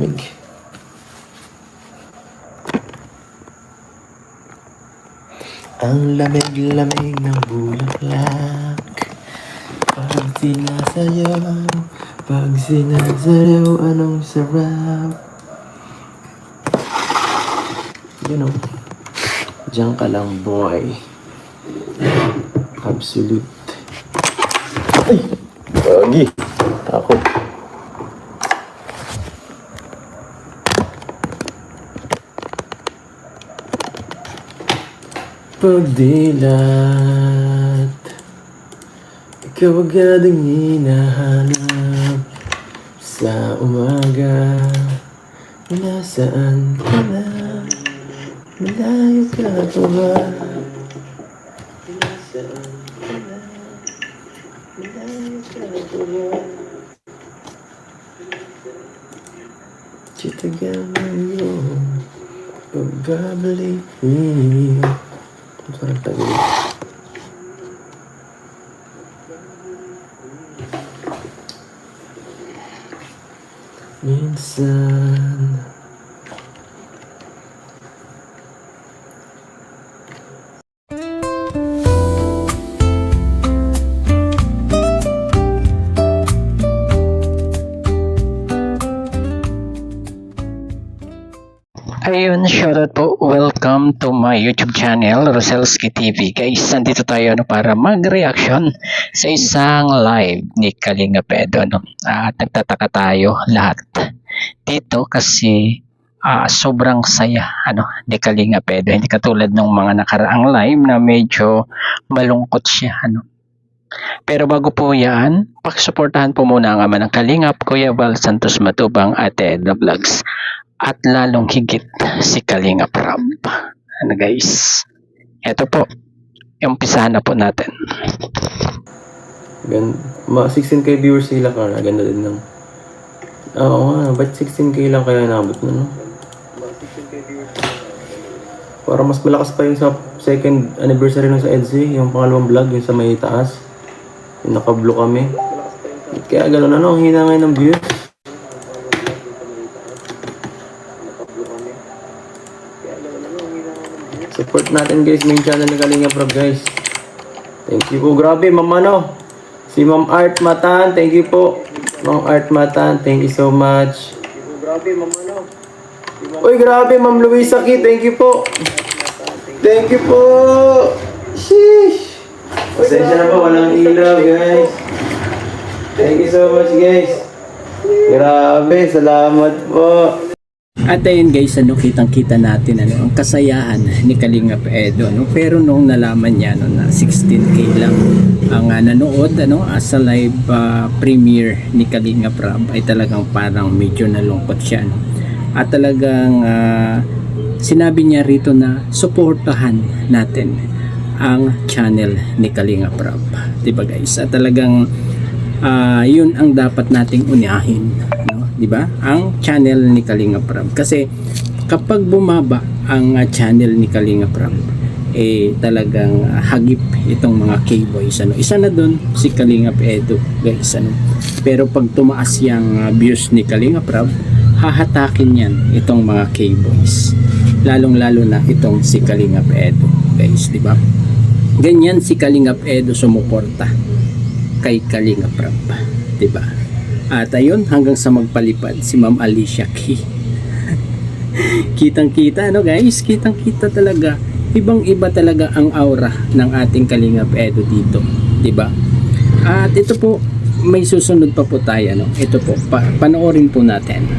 lamig. Ang lamig-lamig ng bulaklak. Pag sinasayaw, anong sarap. You know, diyan ka lang, boy. Absolute. Ay! Pagi! Takot. Pagdilat, ikaw agad ang hinahanap sa umaga. Nasaan ka na? Malayo ka ba? Nasaan ka na? Malayo ka ba? Titagaman mo pagbabalik. Sarap tayo. Minsan Ayun, shoutout po. Welcome to my YouTube channel, Roselski TV. Guys, nandito tayo para mag-reaction sa isang live ni Kalinga Pedo. At nagtataka tayo lahat dito kasi sobrang saya ni Kalinga Pedo. Hindi katulad ng mga nakaraang live na medyo malungkot siya. Pero bago po yan, pakisuportahan po muna ang ama ng Kalingap, Kuya Val Santos Matubang, Ate Edna Vlogs. At lalong higit si Kalinga Prab. Guys, eto po, umpisahan na po natin. 16k viewers sila ka, ganda din ng. Oo nga, ba't 16k lang kaya nabot na, no? Para mas malakas pa yung sa second anniversary ng sa EDSI, yung pangalawang vlog, yung sa may taas. Yung naka-blue kami. Kaya gano'n hina ngayon ng views. Support natin guys, main channel ni Kalinga Prab guys. Thank you po. Grabe, ma'am si Ma'am Art Matan, thank you po. Ma'am Art Matan, thank you so much. Grabe, ma'am Uy, grabe, Ma'am Luisa Ki, thank you po. Thank you po. Sheesh. Pasensya na po, walang ilaw guys. Thank you so much guys. Grabe, salamat po. At ayun guys, kitang-kita natin ang kasayahan ni Kalinga Pedo. Pero nung nalaman niya na 16k lang ang nanood sa live premiere ni Kalinga Prab, ay talagang parang medyo nalungkot siya. At talagang sinabi niya rito na suportahan natin ang channel ni Kalinga Prab. Diba guys? At talagang yun ang dapat nating unahin. Diba? Ang channel ni Kalinga Prab. Kasi kapag bumaba ang channel ni Kalinga Prab, talagang hagip itong mga K-boys. Isa na doon si Kalinga Pedo, guys. Pero pag tumaas yung views ni Kalinga Prab, hahatakin yan itong mga K-boys. Lalong-lalo na itong si Kalinga Pedo, guys. Diba? Ganyan si Kalinga Pedo sumuporta kay Kalinga Prab. Diba? At ayun, hanggang sa magpalipad si Ma'am Alicia Ki. Kitang-kita guys, kitang-kita talaga. Ibang-iba talaga ang aura ng ating Kalinga Pedo dito, 'di ba? At ito po, may susunod pa po tayo Ito po, panoorin po natin.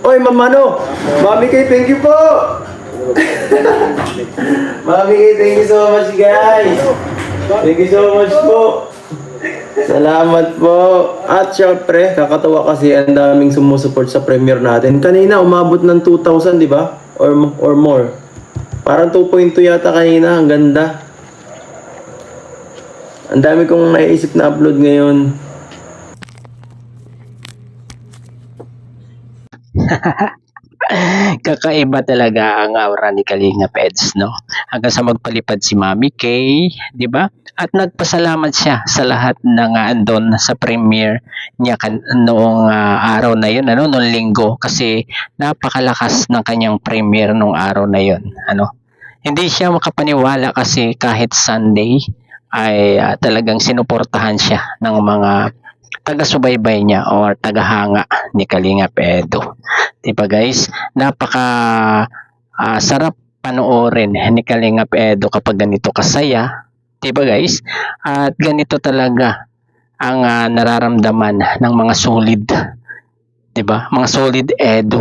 Oy, Ma'am Mami Kay, thank you po. Mami Kay, thank you so much guys. Thank you so much po. Salamat po. At syempre, kakatawa kasi ang daming sumusuport sa premiere natin. Kanina umabot ng 2,000, di ba? Or more. Parang 2.2 yata kanina. Ang ganda. Ang dami kong naisip na upload ngayon. Kakaiba talaga ang aura ni Kalinga Peds, no? Hanggang sa magpalipad si Mami Kay, di ba? At nagpasalamat siya sa lahat ng andon sa premiere niya noong araw na yun, ano, noong linggo. Kasi napakalakas ng kanyang premiere noong araw na yun, ano? Hindi siya makapaniwala kasi kahit Sunday ay talagang sinuportahan siya ng mga taga-subaybay niya or tagahanga ni Kalinga Edo. Diba guys? Napaka sarap panoorin ni Kalinga Edo kapag ganito kasaya. Diba guys? At ganito talaga ang nararamdaman ng mga solid, 'di ba? Mga solid Edo,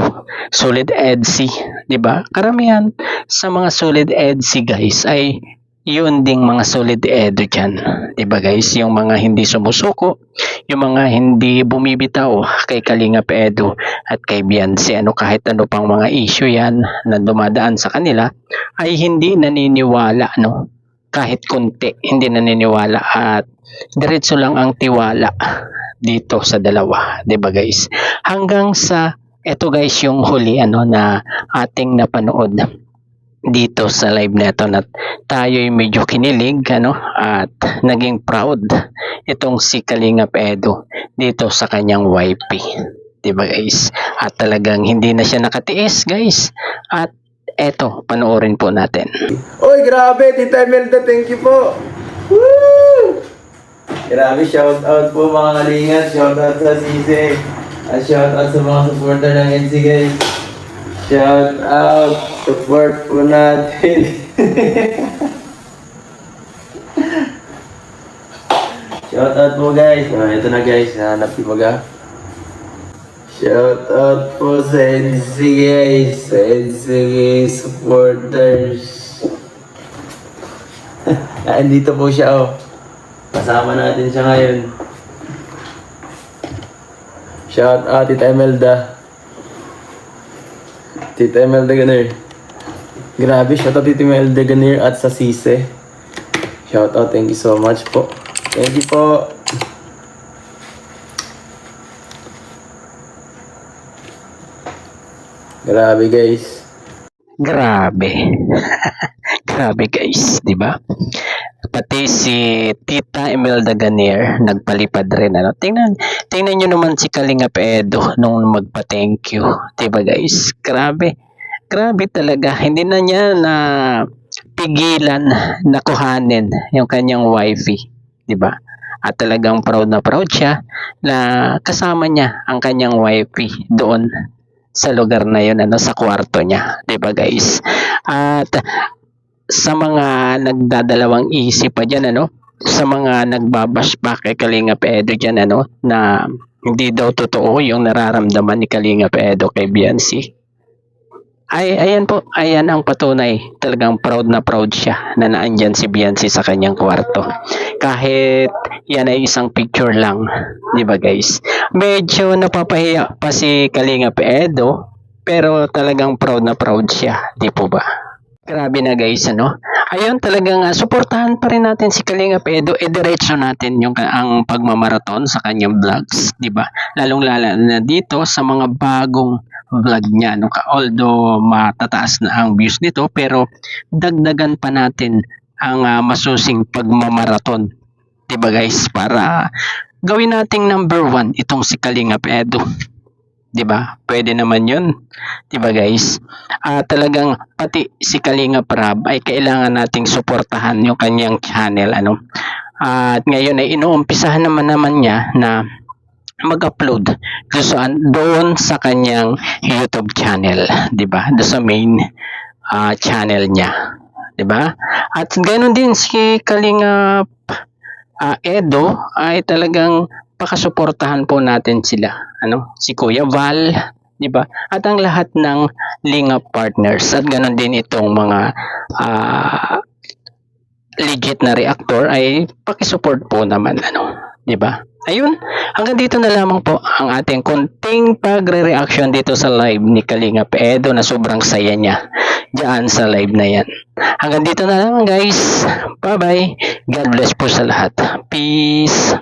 solid EDC, 'di ba? Karamihan sa mga solid EDC guys ay yun ding mga solid Edo dyan. 'Di ba guys? Yung mga hindi sumusuko, yung mga hindi bumibitaw kay Kalinga Edo at kay Beyonce, ano, kahit ano pang mga issue yan na dumadaan sa kanila ay hindi naniniwala, no? Kahit konti, hindi naniniwala at diretso lang ang tiwala dito sa dalawa, 'di ba guys? Hanggang sa eto guys yung huli ano na ating napanood dito sa live neto na tayo'y medyo kinilig, ano, at naging proud itong si Kalinga Edo dito sa kanyang YP, 'di ba guys? At talagang hindi na siya nakatiis guys. At eto, panoorin po natin. Oy, grabe, Tita Imelda, thank you po. Woo! Grabe, shout out po mga kalingat, shout out sa Sise, at shout out sa mga supporter ng NC guys. Shout out, support po natin. Shout out po guys. Ito na guys, hanap yung mga. Shout out po sa NC guys, sa NC supporters. Andito po siya, oh. Kasama natin siya ngayon. Shout out Tita Imelda. Tita Imelda Ganir. Grabe, shout out Tita Imelda Ganir at sa Sise. Shout out, thank you so much po. Thank you po. Grabe guys. Grabe. Grabe guys, 'di ba? Pati si Tita Imelda Ganier nagpalipad rin, ano. Tingnan niyo naman si Kalinga Edo nung magpa-thank you, 'di ba guys? Grabe. Grabe talaga. Hindi na niya na pigilan na kuhanin yung kanyang wifey, 'di ba? At talagang proud na proud siya na kasama niya ang kanyang wifey doon sa lugar na yun, ano, sa kwarto niya, 'di ba guys? At sa mga nagdadalawang isip pa diyan, ano, sa mga nagbabash back kay Kalinga Edo diyan, ano, na hindi daw totoo yung nararamdaman ni Kalinga Edo kay Beyonce. Ay, ayan po, ayan ang patunay. Talagang proud na proud siya na naandyan si Beyonce sa kanyang kwarto. Kahit yan ay isang picture lang, di ba guys? Medyo napapahiya pa si Kalinga Edo, pero talagang proud na proud siya, di po ba? Grabe na guys, ano? Ayun, talagang suportahan pa rin natin si Kalinga Edo. Diretso natin yung ang pagmamarathon sa kanyang vlogs, di ba? Lalong-lala na dito sa mga bagong vlog niya, no? Although matataas na ang views nito, pero dagdagan pa natin ang masusing pagmamarathon, 'di ba guys, para gawin nating number 1 itong si Kalinga Edo, 'di ba? Pwede naman 'yun, 'di ba guys? Talagang pati si Kalinga Prab ay kailangan nating suportahan yung kanyang channel, ano. At ngayon ay inuumpisahan naman niya na mag-upload doon sa kanyang YouTube channel, 'di ba? Doon sa main channel niya, 'di ba? At ganoon din si Kalinga Edo ay talagang pakasuportahan po natin sila, ano? Si Kuya Val, 'di ba? At ang lahat ng Lingap partners, at ganoon din itong mga legit na reactor ay pakisupport po naman, ano, 'di ba? Ayun, hanggang dito na lamang po ang ating konting pagre-reaction dito sa live ni Kalinga Edo na sobrang saya niya diyan sa live na yan. Hanggang dito na lamang guys. Bye-bye. God bless po sa lahat. Peace.